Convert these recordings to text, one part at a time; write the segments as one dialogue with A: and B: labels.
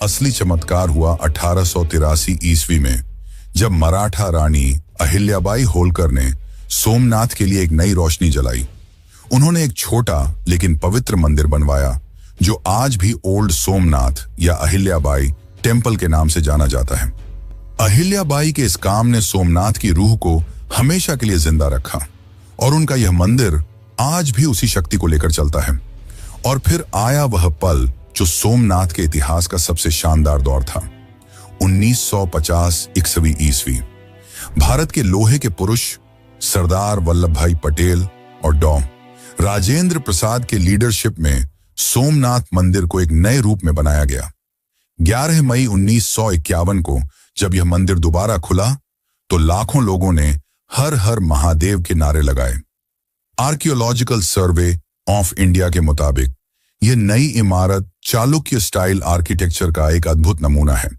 A: असली चमत्कार हुआ 1883 ईस्वी में, जब मराठा रानी अहिल्याबाई होलकर ने सोमनाथ के लिए एक नई रोशनी जलाई। उन्होंने एक छोटा लेकिन पवित्र मंदिर बनवाया जो आज भी ओल्ड सोमनाथ या अहिल्याबाई टेम्पल के नाम से जाना जाता है। अहिल्याबाई के इस काम ने सोमनाथ की रूह को हमेशा के लिए जिंदा रखा और उनका यह मंदिर आज भी उसी शक्ति को लेकर चलता है। और फिर आया वह पल जो सोमनाथ के इतिहास का सबसे शानदार दौर था। 1950 ईस्वी ईस्वी भारत के लोहे के पुरुष सरदार वल्लभ भाई पटेल और डॉ राजेंद्र प्रसाद के लीडरशिप में सोमनाथ मंदिर को एक नए रूप में बनाया गया। 11 मई 1951 को जब यह मंदिर दोबारा खुला तो लाखों लोगों ने हर हर महादेव के नारे लगाए। आर्कियोलॉजिकल सर्वे ऑफ इंडिया के मुताबिक यह नई इमारत चालुक्य स्टाइल आर्किटेक्चर का एक अद्भुत नमूना है,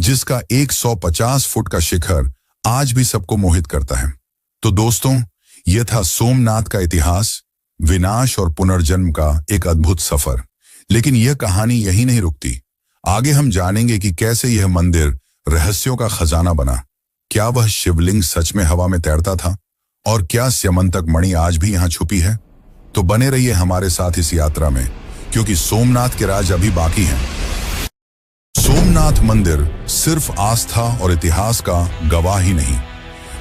A: जिसका 150 फुट का शिखर आज भी सबको मोहित करता है। तो दोस्तों, यह था सोमनाथ का इतिहास, विनाश और पुनर्जन्म का एक अद्भुत सफर। लेकिन यह कहानी यही नहीं रुकती। आगे हम जानेंगे कि कैसे यह मंदिर रहस्यों का खजाना बना। क्या वह शिवलिंग सच में हवा में तैरता था? और क्या स्यमंतक मणि आज भी यहाँ छुपी है? तो बने रहिए हमारे साथ इस यात्रा में, क्योंकि सोमनाथ के राज अभी बाकी हैं। सोमनाथ मंदिर सिर्फ आस्था और इतिहास का गवाह ही नहीं,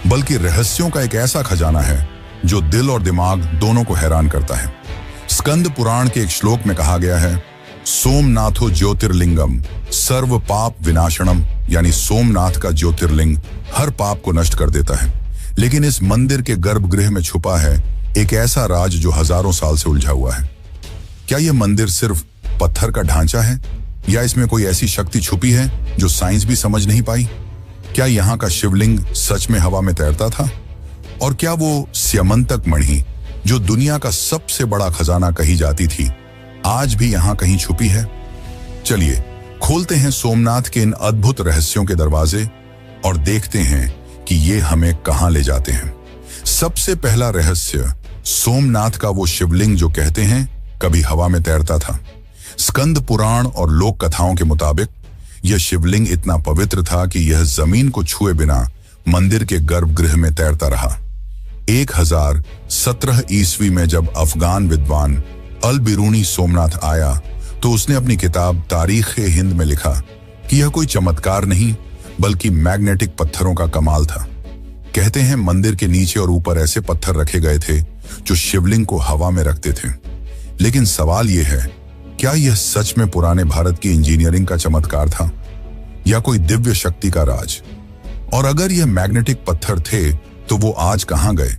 A: बल्कि रहस्यों का एक ऐसा खजाना है जो दिल और दिमाग दोनों को हैरान करता है। स्कंद पुराण के एक श्लोक में कहा गया है, सोमनाथो ज्योतिर्लिंगम सर्व पाप विनाशनम, यानी सोमनाथ का ज्योतिर्लिंग हर पाप को नष्ट कर देता है। लेकिन इस मंदिर के गर्भगृह में छुपा है एक ऐसा राज जो हजारों साल से उलझा हुआ है। क्या यह मंदिर सिर्फ पत्थर का ढांचा है, या इसमें कोई ऐसी शक्ति छुपी है जो साइंस भी समझ नहीं पाई? क्या यहाँ का शिवलिंग सच में हवा में तैरता था? और क्या वो स्यमंतक मणि, जो दुनिया का सबसे बड़ा खजाना कही जाती थी, आज भी यहाँ कहीं छुपी है? चलिए खोलते हैं सोमनाथ के इन अद्भुत रहस्यों के दरवाजे और देखते हैं कि ये हमें कहां ले जाते हैं। सबसे पहला रहस्य, सोमनाथ का वो शिवलिंग जो कहते हैं कभी हवा में तैरता था। स्कंद पुराण और लोक कथाओं के मुताबिक यह शिवलिंग इतना पवित्र था कि यह जमीन को छुए बिना मंदिर के गर्भगृह में तैरता रहा। 1017 ईस्वी में जब अफगान विद्वान अल बिरूनी सोमनाथ आया तो उसने अपनी किताब तारीख-ए-हिंद में लिखा कि यह कोई चमत्कार नहीं बल्कि मैग्नेटिक पत्थरों का कमाल था। कहते हैं मंदिर के नीचे और ऊपर ऐसे पत्थर रखे गए थे जो शिवलिंग को हवा में रखते थे। लेकिन सवाल यह है, क्या यह सच में पुराने भारत की इंजीनियरिंग का चमत्कार था या कोई दिव्य शक्ति का राज? और अगर यह मैग्नेटिक पत्थर थे तो वो आज कहां गए?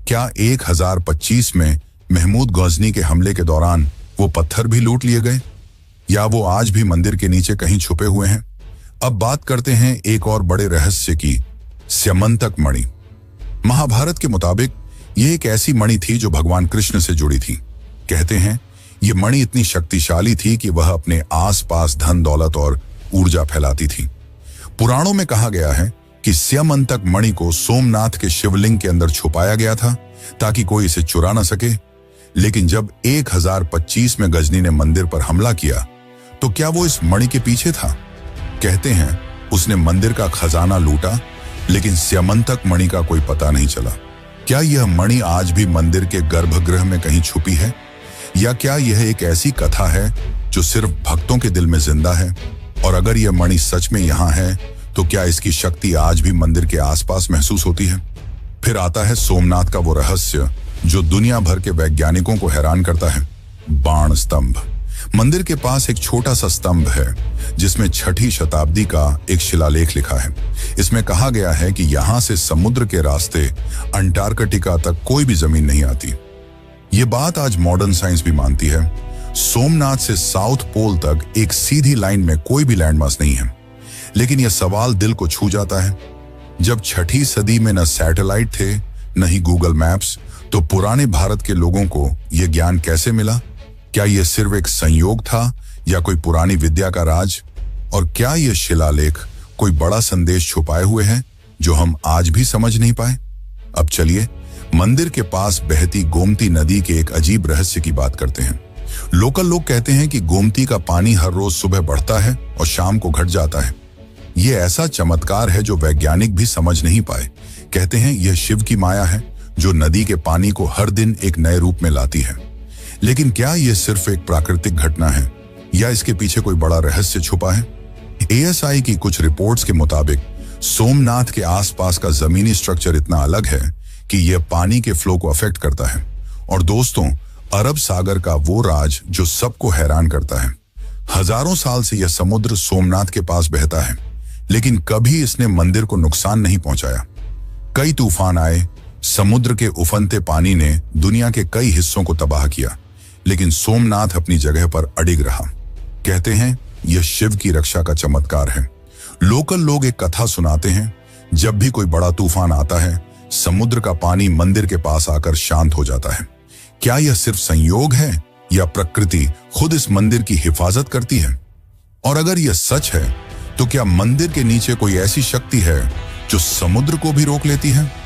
A: क्या 1025 में महमूद गजनी के हमले के दौरान वो पत्थर भी लूट लिए गए, या वो आज भी मंदिर के नीचे कहीं छुपे हुए हैं? अब बात करते हैं एक और बड़े रहस्य की, स्यमंतक मणि। महाभारत के मुताबिक यह एक ऐसी मणि थी जो भगवान कृष्ण से जुड़ी थी। कहते हैं यह मणि इतनी शक्तिशाली थी कि वह अपने आसपास धन दौलत और ऊर्जा फैलाती थी। पुराणों में कहा गया है कि स्यमंतक मणि को सोमनाथ के शिवलिंग के अंदर छुपाया गया था ताकि कोई इसे चुरा न सके। लेकिन जब 1025 में गजनी ने मंदिर पर हमला किया तो क्या वो इस मणि के पीछे था? कहते हैं उसने मंदिर का खजाना लूटा, लेकिन स्यमंतक मणि का कोई पता नहीं चला। क्या यह मणि आज भी मंदिर के गर्भगृह में कहीं छुपी है, या क्या यह एक ऐसी कथा है जो सिर्फ भक्तों के दिल में जिंदा है? और अगर यह मणि सच में यहाँ है तो क्या इसकी शक्ति आज भी मंदिर के आसपास महसूस होती है? फिर आता है सोमनाथ का वो रहस्य जो दुनिया भर के वैज्ञानिकों को हैरान करता है, बाण स्तंभ। मंदिर के पास एक छोटा सा स्तंभ है जिसमें 6ठी शताब्दी का एक शिलालेख लिखा है। इसमें कहा गया है कि यहाँ से समुद्र के रास्ते अंटार्कटिका तक कोई भी जमीन नहीं आती। ये बात आज मॉडर्न साइंस भी मानती है। सोमनाथ से साउथ पोल तक एक सीधी लाइन में कोई भी लैंडमास नहीं है। लेकिन यह सवाल दिल को छू जाता है, जब 6ठी सदी में न सैटेलाइट थे न ही गूगल मैप्स, तो पुराने भारत के लोगों को यह ज्ञान कैसे मिला? क्या यह सिर्फ एक संयोग था या कोई पुरानी विद्या का राज? और क्या यह शिलालेख कोई बड़ा संदेश छुपाए हुए हैं जो हम आज भी समझ नहीं पाए? अब चलिए मंदिर के पास बहती गोमती नदी के एक अजीब रहस्य की बात करते हैं। लोकल लोग कहते हैं कि गोमती का पानी हर रोज सुबह बढ़ता है और शाम को घट जाता है। यह ऐसा चमत्कार है जो वैज्ञानिक भी समझ नहीं पाए। कहते हैं यह शिव की माया है जो नदी के पानी को हर दिन एक नए रूप में लाती है। लेकिन क्या यह सिर्फ एक प्राकृतिक घटना है या इसके पीछे कोई बड़ा रहस्य छुपा है? ASI की कुछ रिपोर्ट्स के मुताबिक सोमनाथ के आसपास का जमीनी स्ट्रक्चर इतना अलग है कि यह पानी के फ्लो को अफेक्ट करता है। और दोस्तों, अरब सागर का वो राज जो सबको हैरान करता है। हजारों साल से यह समुद्र सोमनाथ के पास बहता है, लेकिन कभी इसने मंदिर को नुकसान नहीं पहुंचाया। कई तूफान आए, समुद्र के उफनते पानी ने दुनिया के कई हिस्सों को तबाह किया, लेकिन सोमनाथ अपनी जगह पर अडिग रहा। कहते हैं यह शिव की रक्षा का चमत्कार है। लोकल लोग एक कथा सुनाते हैं, जब भी कोई बड़ा तूफान आता है, समुद्र का पानी मंदिर के पास आकर शांत हो जाता है। क्या यह सिर्फ संयोग है या प्रकृति खुद इस मंदिर की हिफाजत करती है? और अगर यह सच है, तो क्या मंदिर के नीचे कोई ऐसी शक्ति है जो समुद्र को भी रोक लेती है?